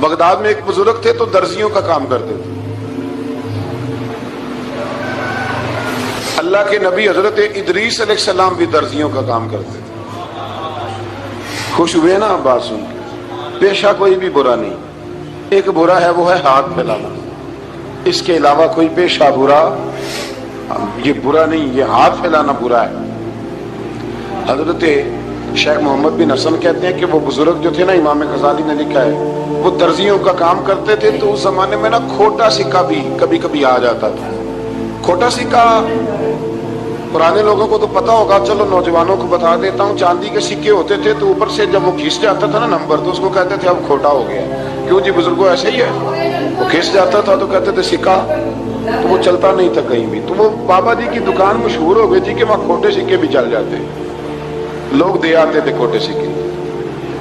Baghdad میں ایک بزرگ تھے تو درزیوں کا کام کرتے تھے. اللہ کے نبی حضرت ادریس علیہ السلام بھی درزیوں کا کام کرتے تھے. خوش ہوئے نا بات سن کے؟ پیشہ کوئی بھی برا نہیں. ایک برا ہے وہ ہے ہاتھ پھیلانا. اس کے علاوہ کوئی پیشہ برا یہ برا نہیں، یہ ہاتھ پھیلانا برا ہے. حضرت شیخ محمد بن حسن کہتے ہیں کہ وہ بزرگ جو تھے نا، امام غزالی نے لکھا ہے، وہ درزیوں کا کام کرتے تھے تو اس زمانے میں نا کھوٹا سکہ بھی کبھی کبھی آ جاتا تھا. کھوٹا سکہ پرانے لوگوں کو تو پتا ہوگا، چلو نوجوانوں کو بتا دیتا ہوں. چاندی کے سکے ہوتے تھے تو اوپر سے جب وہ کھینچ جاتا تھا نا نمبر، تو اس کو کہتے تھے اب کھوٹا ہو گیا. کیوں جی بزرگوں ایسے ہی ہے. وہ کھینچ جاتا تھا تو کہتے تھے سکہ، تو وہ چلتا نہیں تھا کہیں بھی. تو وہ بابا جی کی دکان مشہور ہو گئی تھی کہ وہاں کھوٹے سکے بھی چل جاتے. لوگ دے آتے تھے کھوٹے سکے،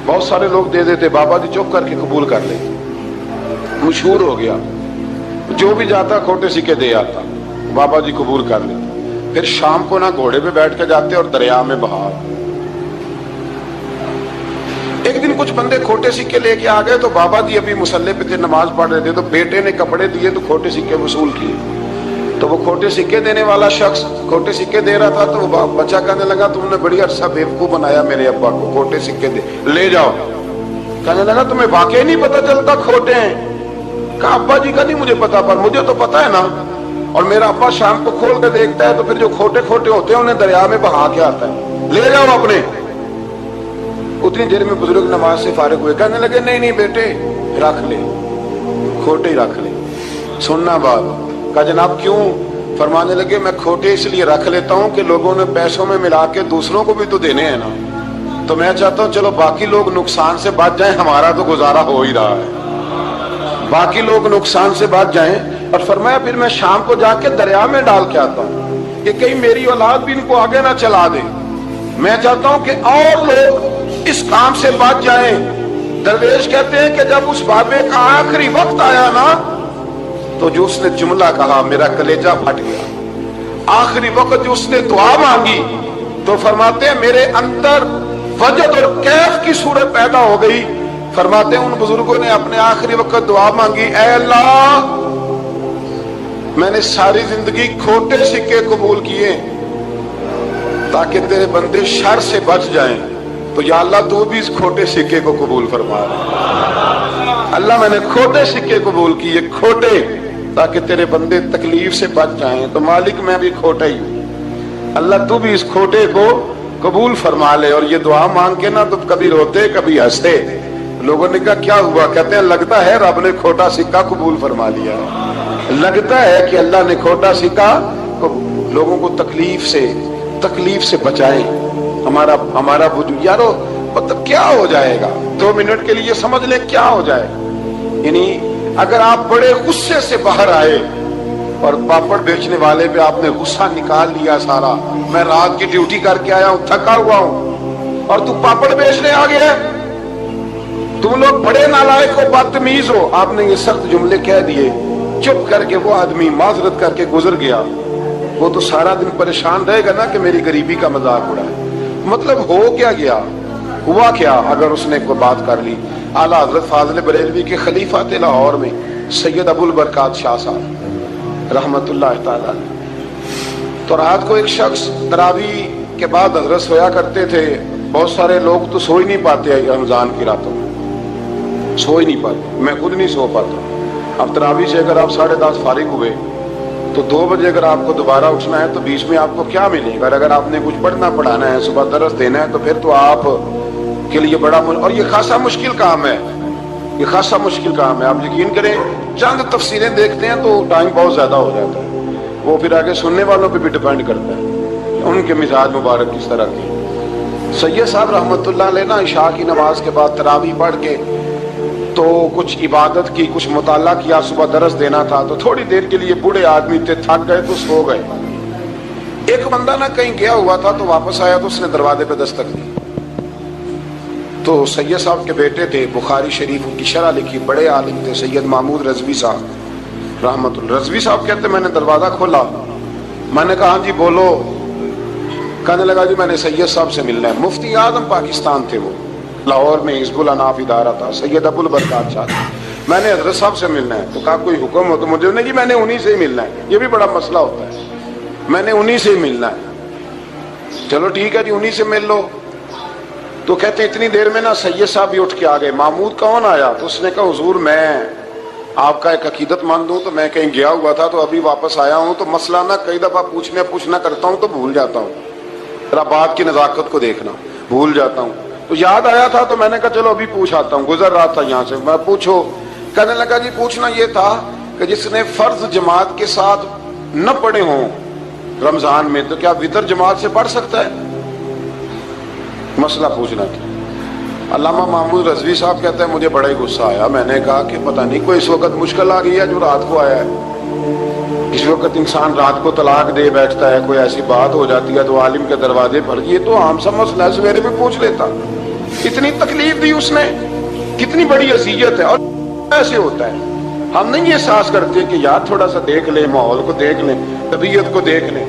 بہت سارے لوگ دے دیتے. بابا جی چپ کر کے قبول کر لیتے. مشہور ہو گیا، جو بھی جاتا کھوٹے سکے دے آتا. بابا جی قبول کر لیتے. پھر شام کو نہ گھوڑے پہ بیٹھ کے جاتے اور دریا میں بہا. ایک دن کچھ بندے کھوٹے سکے لے کے آ گئے تو بابا جی ابھی مصلے پہ تھے، نماز پڑھ رہے تھے. تو بیٹے نے کپڑے دیے تو کھوٹے سکے وصول کیے. تو وہ کھوٹے سکے دینے والا شخص کھوٹے سکے دے رہا تھا. تو وہ بچہ کہنے لگا تم نے بڑی عرصہ بیوقوف بنایا میرے ابا کو، کھوٹے سکے دے لے جاؤ. کہنے لگا تمہیں واقعی نہیں پتا چلتا کھوٹے ہیں؟ کہا ابا جی کا نہیں مجھے پتا، پر مجھے تو پتا ہے نا. اور میرا ابا شام کو کھول کے دیکھتا ہے تو پھر جو کھوٹے کھوٹے ہوتے ہیں انہیں دریا میں بہا کے آتا ہے. لے جاؤ اپنے. اتنی دیر میں بزرگ نماز سے فارغ ہوئے. کہنے لگے نہیں نہیں بیٹے رکھ لے، کھوٹے ہی رکھ لے. سننا بات. کہا جناب کیوں؟ فرمانے لگے میں کھوٹے اس لیے رکھ لیتا ہوں کہ لوگوں نے پیسوں میں ملا کے دوسروں کو بھی تو دینے ہیں نا. تو میں چاہتا ہوں چلو باقی لوگ نقصان سے بچ جائیں، ہمارا تو گزارا ہو ہی رہا ہے. باقی لوگ نقصان سے بچ جائیں. اور فرمایا پھر میں شام کو جا کے دریا میں ڈال کے آتا ہوں کہ کہیں میری اولاد بھی ان کو آگے نہ چلا دے. میں چاہتا ہوں کہ اور لوگ اس کام سے بچ جائیں. درویش کہتے ہیں کہ جب اس بابے کا آخری وقت آیا نا تو جو اس نے جملہ کہا میرا کلیجہ پھٹ گیا. آخری وقت جو اس نے دعا مانگی تو فرماتے ہیں میرے اندر وجد اور کیف کی صورت پیدا ہو گئی. فرماتے ہیں ان بزرگوں نے اپنے آخری وقت دعا مانگی، اے اللہ میں نے ساری زندگی کھوٹے سکے قبول کیے تاکہ تیرے بندے شر سے بچ جائیں. تو یا اللہ تو بھی اس کھوٹے سکے کو قبول فرما. اللہ میں نے کھوٹے سکے قبول کیے، کھوٹے، تاکہ تیرے بندے تکلیف سے بچ جائیں. تو مالک میں بھی کھوٹا ہی ہوں، اللہ تو بھی اس کھوٹے کو قبول فرما لے. اور یہ دعا مانگ کے نا تو کبھی روتے کبھی ہنستے. لوگوں نے کہا کیا ہوا؟ کہتے ہیں لگتا ہے رب نے کھوٹا سکہ قبول فرما لیا. لگتا ہے کہ اللہ نے کھوٹا سکہ لوگوں کو تکلیف سے بچائے. ہمارا وجود یارو مطلب کیا ہو جائے گا 2 منٹ کے لیے سمجھ لیں کیا ہو جائے. یعنی اگر آپ بڑے غصے سے باہر آئے اور پاپڑ بیچنے والے پہ آپ نے غصہ نکال لیا سارا، میں رات کی ڈیوٹی کر کے آیا ہوں، تھکا ہوا ہوں، اور تو پاپڑ بیچنے آ گیا، تم لوگ بڑے نالائق ہو، بدتمیز ہو. آپ نے یہ سخت جملے کہہ دیے، چپ کر کے وہ آدمی معذرت کر کے گزر گیا. وہ تو سارا دن پریشان رہے گا نا کہ میری غریبی کا مذاق اڑا ہے. مطلب ہو کیا گیا، ہوا کیا اگر اس نے کوئی بات کر لی. اعلیٰ حضرت فاضل بریلوی کے خلیفہ تھے لاہور میں سید ابو البرکات شاہ صاحب رحمت اللہ تعالی. تو رات کو ایک شخص تراویح کے بعد حضرت سویا کرتے تھے. بہت سارے لوگ تو سو ہی نہیں پاتے رمضان کی راتوں میں، سو ہی نہیں پاتے. میں خود نہیں سو پاتا. اب تراویح سے اگر آپ 10:30 فارغ ہوئے تو 2 بجے اگر آپ کو دوبارہ اٹھنا ہے تو بیچ میں آپ کو کیا ملے گا؟ اگر آپ نے کچھ پڑھنا پڑھانا ہے، صبح درس دینا ہے، تو پھر تو آپ کے لیے بڑا اور یہ خاصا مشکل کام ہے. یہ خاصا مشکل کام ہے. آپ یقین کریں چند تفسیریں دیکھتے ہیں تو ٹائم بہت زیادہ ہو جاتا ہے. وہ پھر آگے سننے والوں پہ بھی ڈیپینڈ کرتا ہے ان کے مزاج مبارک کس طرح کے. سید صاحب رحمت اللہ علیہ نا عشاء کی نماز کے بعد تراویح پڑھ کے تو کچھ عبادت کی، کچھ مطالعہ کیا، صبح درس دینا تھا تو تھوڑی دیر کے لیے بوڑھے آدمی تھے، تھک گئے تو سو گئے. ایک بندہ نہ کہیں گیا ہوا تھا تو واپس آیا تو اس نے دروازے پہ دستک دی. تو سید صاحب کے بیٹے تھے، بخاری شریف ان کی شرح لکھی، بڑے عالم تھے، سید محمود رضوی صاحب رحمت اللہ. رضوی صاحب کہتے میں نے دروازہ کھولا، میں نے کہا ہاں جی بولو. کہنے لگا جی میں نے سید صاحب سے ملنا ہے. مفتی اعظم پاکستان تھے، وہ لاہور میں حزب الاناف ادارہ تھا، سید ابو البرکات صاحب. میں نے حضرت صاحب سے ملنا ہے. تو کہا کوئی حکم ہو تو مجھے نہیں جی میں نے انہی سے ہی ملنا ہے. یہ بھی بڑا مسئلہ ہوتا ہے, میں نے انہی سے ہی ملنا ہے. چلو ٹھیک ہے جی انہی سے مل لو. تو کہتے ہیں اتنی دیر میں نا سید صاحب بھی اٹھ کے آ گئے. محمود کون آیا؟ تو اس نے کہا حضور میں آپ کا ایک عقیدت مند ہوں, تو میں کہیں گیا ہوا تھا تو ابھی واپس آیا ہوں, تو مسئلہ نا کئی دفعہ پوچھنا کرتا ہوں تو بھول جاتا ہوں, ذرا بات کی نزاکت کو دیکھنا, بھول جاتا ہوں. تو یاد آیا تھا تو میں نے کہا چلو ابھی پوچھ آتا ہوں, گزر رہا تھا یہاں سے. میں پوچھو. کہنے لگا جی پوچھنا یہ تھا کہ جس نے فرض جماعت کے ساتھ نہ پڑھے ہوں رمضان میں تو کیا وتر جماعت سے پڑھ سکتا ہے؟ مسئلہ پوچھنا تھا. علامہ محمود رضوی صاحب کہتے ہیں مجھے بڑا ہی غصہ آیا. میں نے کہا کہ پتہ نہیں کوئی اس وقت مشکل آ گئی ہے جو رات کو آیا ہے. اس وقت انسان رات کو طلاق دے بیٹھتا ہے, کوئی ایسی بات ہو جاتی ہے تو عالم کے دروازے پر, یہ تو عام سا مسئلہ ہے, سویرے بھی پوچھ لیتا. اتنی تکلیف دی اس نے, کتنی بڑی اذیت ہے. اور ایسے ہوتا ہے, ہم نہیں احساس کرتے کہ یار تھوڑا سا دیکھ لیں, ماحول کو دیکھ لیں, طبیعت کو دیکھ لیں.